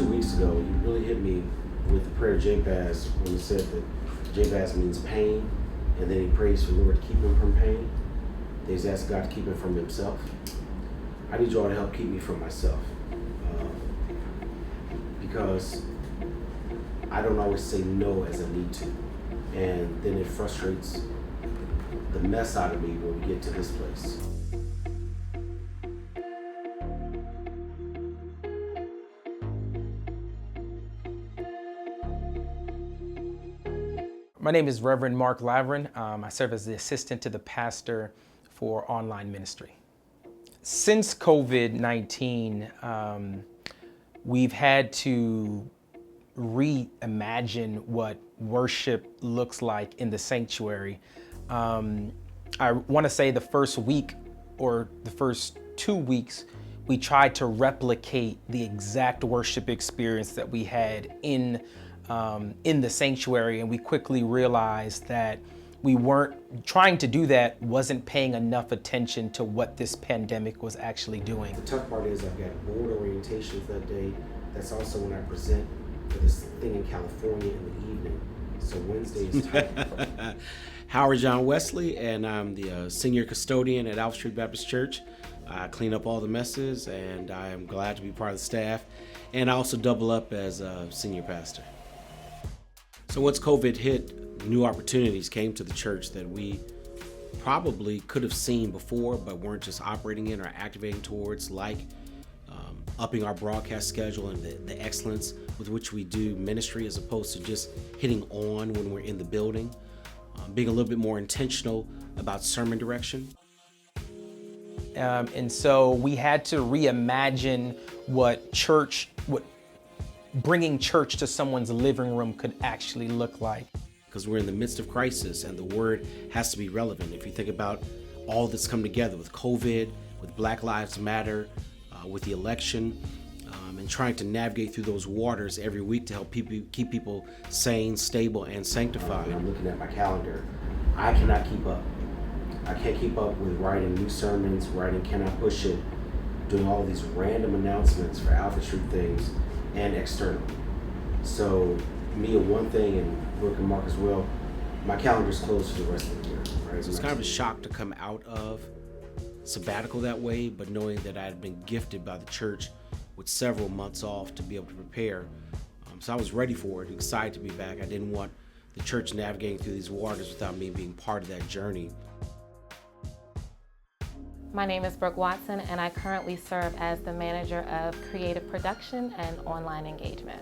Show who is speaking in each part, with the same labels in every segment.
Speaker 1: 2 weeks ago, you really hit me with the prayer of Jabez when you said that Jabez means pain, and then he prays for the Lord to keep him from pain. He's asked God to keep him from himself. I need y'all to help keep me from myself, because I don't always say no as I need to, and then it frustrates the mess out of me when we get to this place.
Speaker 2: My name is Reverend Mark Lavrin. I serve as the assistant to the pastor for online ministry. Since COVID-19, we've had to reimagine what worship looks like in the sanctuary. I want to say the first week or the first 2 weeks, we tried to replicate the exact worship experience that we had in the sanctuary, and we quickly realized that we weren't trying to do that, wasn't paying enough attention to what this pandemic was actually doing.
Speaker 1: The tough part is I've got board orientations that day. That's also when I present for this thing in California in the evening. So Wednesday is tight.
Speaker 3: Howard John Wesley, and I'm the senior custodian at Alfred Street Baptist Church. I clean up all the messes, and I am glad to be part of the staff. And I also double up as a senior pastor. So once COVID hit, new opportunities came to the church that we probably could have seen before, but weren't just operating in or activating towards, like upping our broadcast schedule and the excellence with which we do ministry, as opposed to just hitting on when we're in the building, being a little bit more intentional about sermon direction.
Speaker 2: And so we had to reimagine what bringing church to someone's living room could actually look like.
Speaker 3: Because we're in the midst of crisis, and the word has to be relevant. If you think about all that's come together with COVID, with Black Lives Matter, with the election, and trying to navigate through those waters every week to help keep people sane, stable, and sanctified.
Speaker 1: I'm looking at my calendar. I cannot keep up. I can't keep up with writing new sermons, writing Can I Push It, doing all these random announcements for Alfred Street things, and external. So me and one thing, and Brooke and Mark as well, my calendar's closed for the rest of the year. Right?
Speaker 3: So it's kind of a shock to come out of sabbatical that way, but knowing that I had been gifted by the church with several months off to be able to prepare. So I was ready for it, excited to be back. I didn't want the church navigating through these waters without me being part of that journey.
Speaker 4: My name is Brooke Watson, and I currently serve as the manager of creative production and online engagement.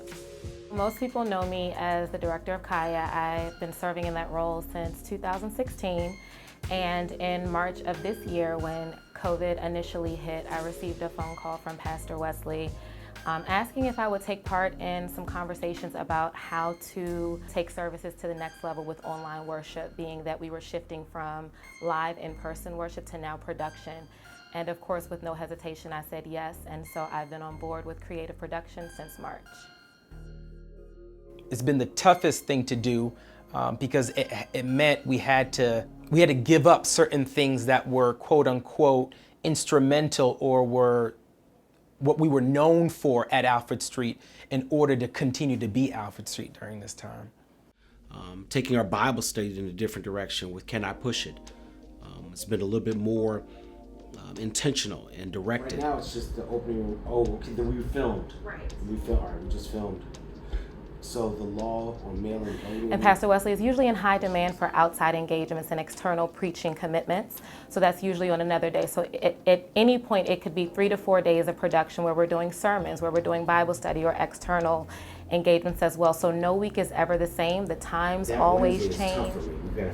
Speaker 4: Most people know me as the director of Kaya. I've been serving in that role since 2016, and in March of this year, when COVID initially hit, I received a phone call from Pastor Wesley asking if I would take part in some conversations about how to take services to the next level with online worship, being that we were shifting from live in-person worship to now production. And of course, with no hesitation, I said yes, and so I've been on board with creative production since March.
Speaker 2: It's been the toughest thing to do because it meant we had to give up certain things that were quote unquote instrumental or were what we were known for at Alfred Street in order to continue to be Alfred Street during this time.
Speaker 3: Taking our Bible study in a different direction with Can I Push It? It's been a little bit more intentional and directed.
Speaker 1: Right now it's just the opening. Oh, okay, then we filmed.
Speaker 4: Right.
Speaker 1: We just filmed. So the law on mailing.
Speaker 4: And Pastor Wesley is usually in high demand for outside engagements and external preaching commitments. So that's usually on another day. So at any point, it could be 3 to 4 days of production where we're doing sermons, where we're doing Bible study or external engagements as well. So no week is ever the same. The times
Speaker 1: That
Speaker 4: always
Speaker 1: Wednesday is
Speaker 4: change.
Speaker 1: tough for me.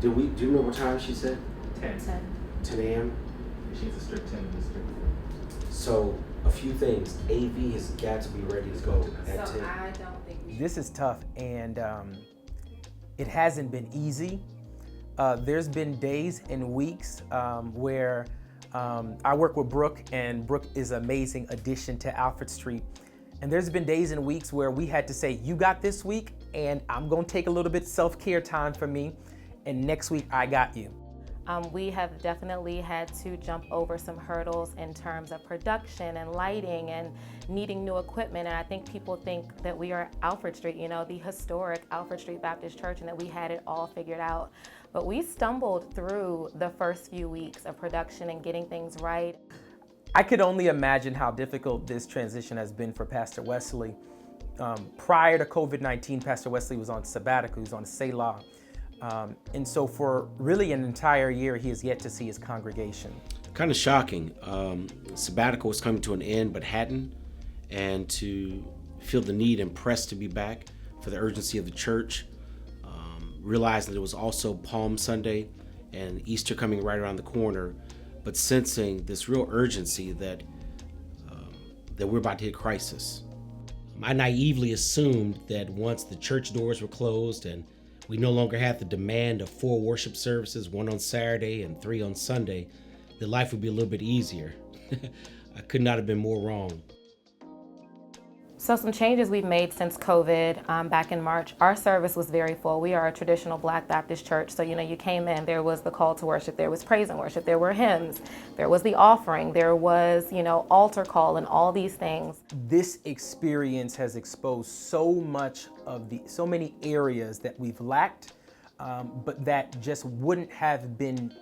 Speaker 1: Do you remember what time she said?
Speaker 4: 10.
Speaker 1: 10 a.m.?
Speaker 5: She's a strict 10 and a strict 4.
Speaker 1: So a few things. AV has got to be ready to go at 10.
Speaker 4: I don't think we should.
Speaker 2: This is tough, and it hasn't been easy. There's been days and weeks where I work with Brooke, and Brooke is an amazing addition to Alfred Street. And there's been days and weeks where we had to say, you got this week, and I'm gonna take a little bit self-care time for me, and next week I got you.
Speaker 4: We have definitely had to jump over some hurdles in terms of production and lighting and needing new equipment. And I think people think that we are Alfred Street, the historic Alfred Street Baptist Church, and that we had it all figured out. But we stumbled through the first few weeks of production and getting things right.
Speaker 2: I could only imagine how difficult this transition has been for Pastor Wesley. Prior to COVID-19, Pastor Wesley was on sabbatical, he was on Selah. And so for really an entire year, he has yet to see his congregation.
Speaker 3: Kind of shocking. Sabbatical was coming to an end, but hadn't. And to feel the need and press to be back for the urgency of the church. Realizing that it was also Palm Sunday and Easter coming right around the corner, but sensing this real urgency that we're about to hit crisis. I naively assumed that once the church doors were closed and we no longer had the demand of 4 worship services, 1 on Saturday and 3 on Sunday, that life would be a little bit easier. I could not have been more wrong.
Speaker 4: So some changes we've made since COVID back in March. Our service was very full. We are a traditional Black Baptist church. So, you came in, there was the call to worship, there was praise and worship, there were hymns, there was the offering, there was, altar call and all these things.
Speaker 2: This experience has exposed so many areas that we've lacked, but that just wouldn't have been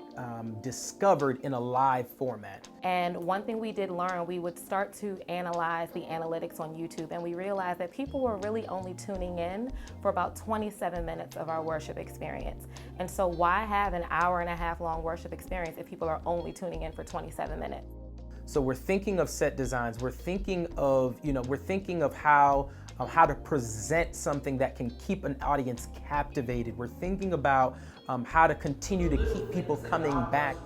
Speaker 2: discovered in a live format.
Speaker 4: And one thing we did learn, we would start to analyze the analytics on YouTube, and we realized that people were really only tuning in for about 27 minutes of our worship experience. And so why have an hour and a half long worship experience if people are only tuning in for 27 minutes?
Speaker 2: So we're thinking of set designs, we're thinking of how to present something that can keep an audience captivated. We're thinking about how to continue to keep people coming back.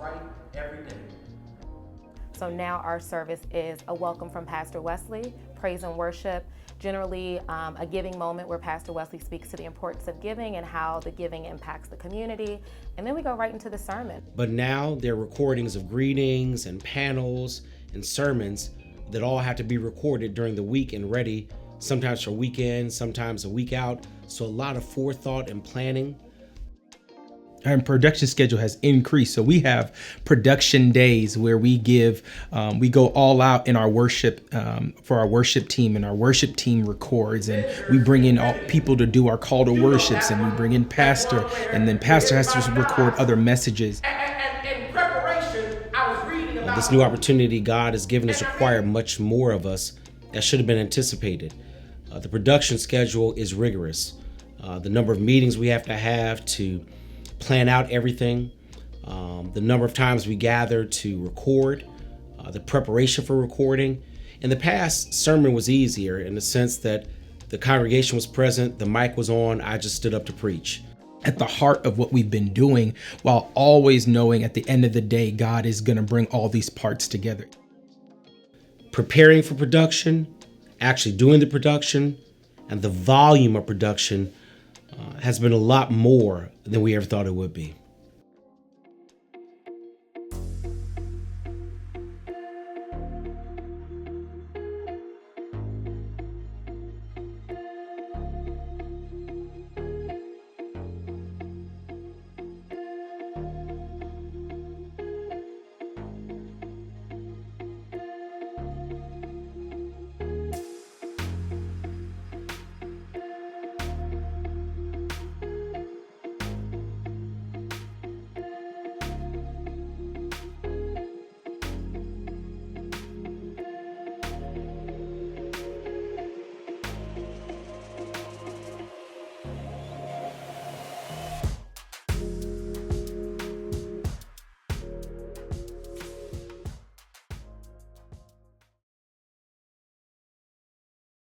Speaker 4: So now our service is a welcome from Pastor Wesley, praise and worship, generally a giving moment where Pastor Wesley speaks to the importance of giving and how the giving impacts the community. And then we go right into the sermon.
Speaker 3: But now there are recordings of greetings and panels and sermons that all have to be recorded during the week and ready, sometimes for weekend, sometimes a week out. So a lot of forethought and planning.
Speaker 2: Our production schedule has increased. So we have production days where we go all out in our worship for our worship team, and our worship team records, and we bring in all people to do our call to worships, and we bring in pastor, and then pastor has to record other messages.
Speaker 6: In preparation, I was reading about
Speaker 3: This new opportunity God has given us require much more of us that should have been anticipated. The production schedule is rigorous. The number of meetings we have to plan out everything, the number of times we gather to record, the preparation for recording. In the past, sermon was easier in the sense that the congregation was present, the mic was on, I just stood up to preach.
Speaker 2: At the heart of what we've been doing, while always knowing at the end of the day, God is going to bring all these parts together.
Speaker 3: Preparing for production, actually doing the production, and the volume of production has been a lot more than we ever thought it would be.